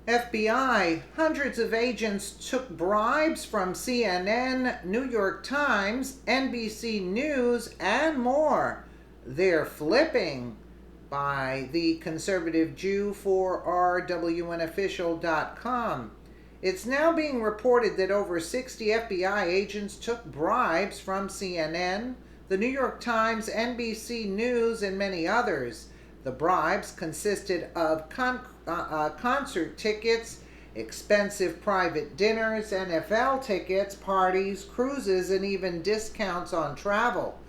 FBI, hundreds of agents took bribes from CNN, New York Times, NBC News, and more. They're flipping by the conservative Jew for RWNofficial.com. It's now being reported that over 60 FBI agents took bribes from CNN, the New York Times, NBC News, and many others. The bribes consisted of concert tickets, expensive private dinners, NFL tickets, parties, cruises, and even discounts on travel.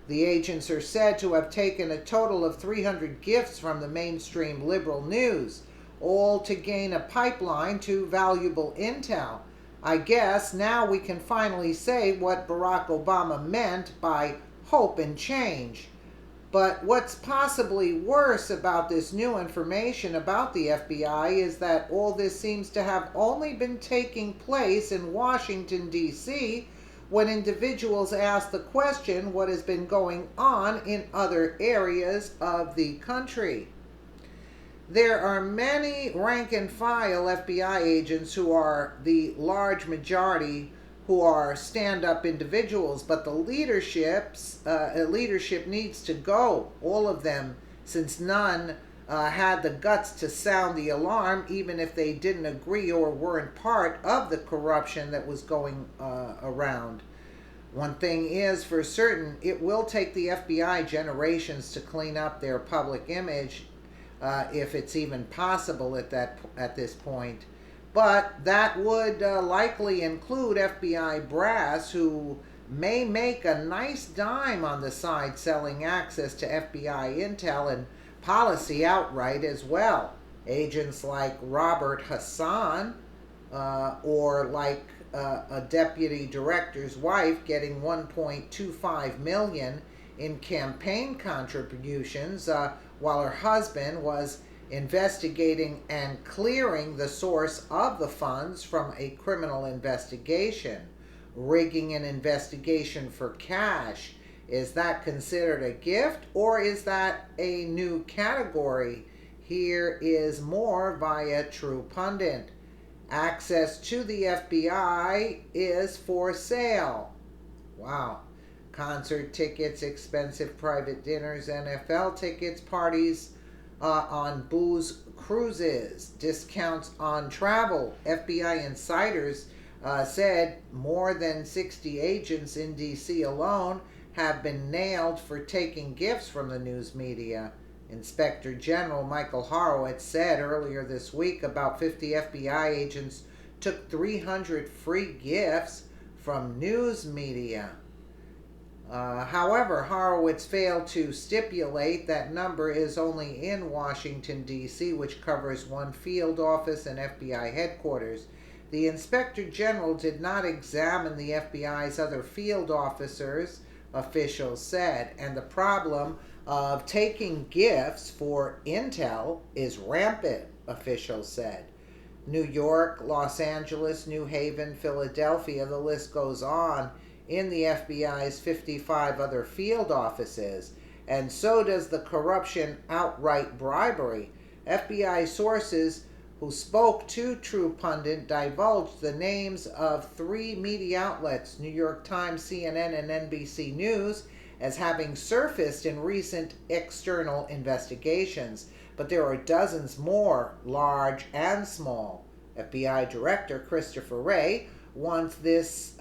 The agents are said to have taken a total of 300 gifts from the mainstream liberal news, all to gain a pipeline to valuable intel. I guess now we can finally say what Barack Obama meant by hope and change. But what's possibly worse about this new information about the FBI is that all this seems to have only been taking place in Washington, D.C., when individuals ask the question what has been going on in other areas of the country. There are many rank and file FBI agents who are the large majority who are stand-up individuals, but the leadership needs to go, all of them, since none had the guts to sound the alarm, even if they didn't agree or weren't part of the corruption that was going around. One thing is for certain, it will take the FBI generations to clean up their public image, if it's even possible at this point. But that would likely include FBI brass, who may make a nice dime on the side selling access to FBI intel and policy outright as well. Agents like Robert Hassan, or like a deputy director's wife getting $1.25 million in campaign contributions, while her husband was investigating and clearing the source of the funds from a criminal investigation, rigging an investigation for cash. Is that considered a gift, or is that a new category? Here is more via True Pundit. Access to the FBI is for sale. Wow. Concert tickets, expensive private dinners, NFL tickets, parties on booze cruises, discounts on travel. FBI insiders said more than 60 agents in D.C. alone have been nailed for taking gifts from the news media. Inspector General Michael Horowitz said earlier this week about 50 FBI agents took 300 free gifts from news media. However, Horowitz failed to stipulate that number is only in Washington, D.C., which covers one field office and FBI headquarters. The Inspector General did not examine the FBI's other field officers, officials said, and the problem of taking gifts for intel is rampant, officials said. New York, Los Angeles, New Haven, Philadelphia, the list goes on, in the FBI's 55 other field offices, and so does the corruption outright bribery. FBI sources who spoke to True Pundit divulged the names of 3 media outlets, New York Times, CNN, and NBC News, as having surfaced in recent external investigations. But there are dozens more, large and small. FBI Director Christopher Wray wants this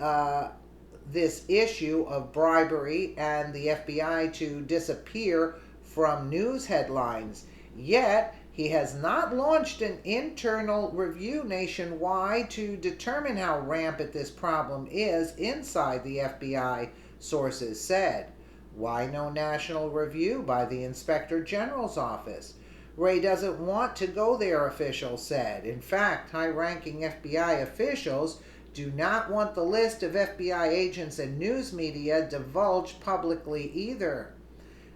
issue of bribery and the FBI to disappear from news headlines. Yet, he has not launched an internal review nationwide to determine how rampant this problem is inside the FBI, sources said. Why no national review by the Inspector General's office? Wray doesn't want to go there, officials said. In fact, high-ranking FBI officials do not want the list of FBI agents and news media divulged publicly either.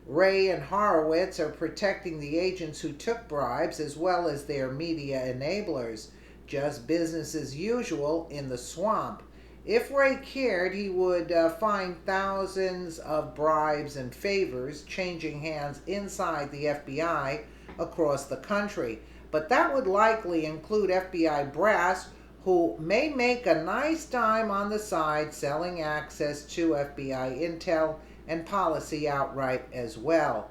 Wray and Horowitz are protecting the agents who took bribes as well as their media enablers. Just business as usual in the swamp. If Wray cared, he would find thousands of bribes and favors changing hands inside the FBI across the country. but that would likely include FBI brass who may make a nice dime on the side selling access to FBI intel and policy outright as well.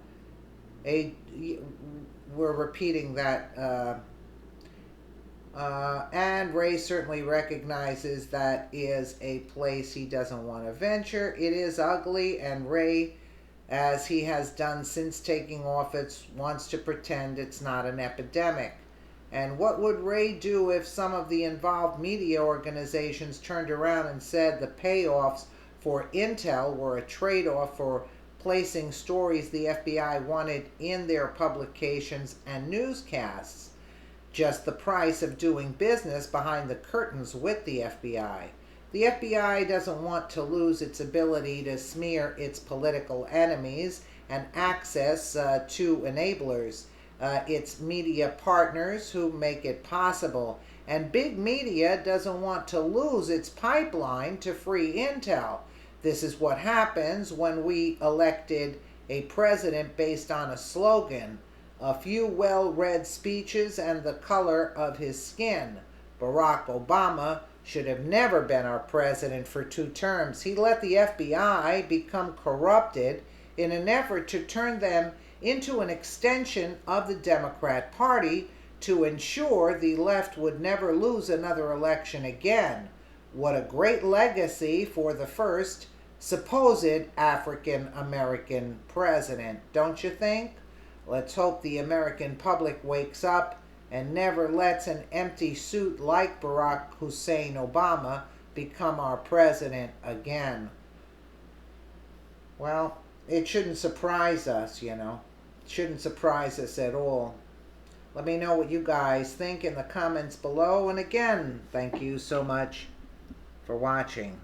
We're repeating that. And Ray certainly recognizes that is a place he doesn't want to venture. It is ugly, and Ray, as he has done since taking office, wants to pretend it's not an epidemic. And what would Ray do if some of the involved media organizations turned around and said the payoffs for intel were a trade-off for placing stories the FBI wanted in their publications and newscasts? Just the price of doing business behind the curtains with the FBI. The FBI doesn't want to lose its ability to smear its political enemies and access to enablers, its media partners who make it possible. And big media doesn't want to lose its pipeline to free intel. This is what happens when we elected a president based on a slogan, a few well-read speeches, and the color of his skin. Barack Obama should have never been our president for 2 terms. He let the FBI become corrupted in an effort to turn them into an extension of the Democrat Party to ensure the left would never lose another election again. What a great legacy for the first supposed African American president, don't you think? Let's hope the American public wakes up and never lets an empty suit like Barack Hussein Obama become our president again. Well, it shouldn't surprise us, you know. It shouldn't surprise us at all. Let me know what you guys think in the comments below. And again, thank you so much for watching.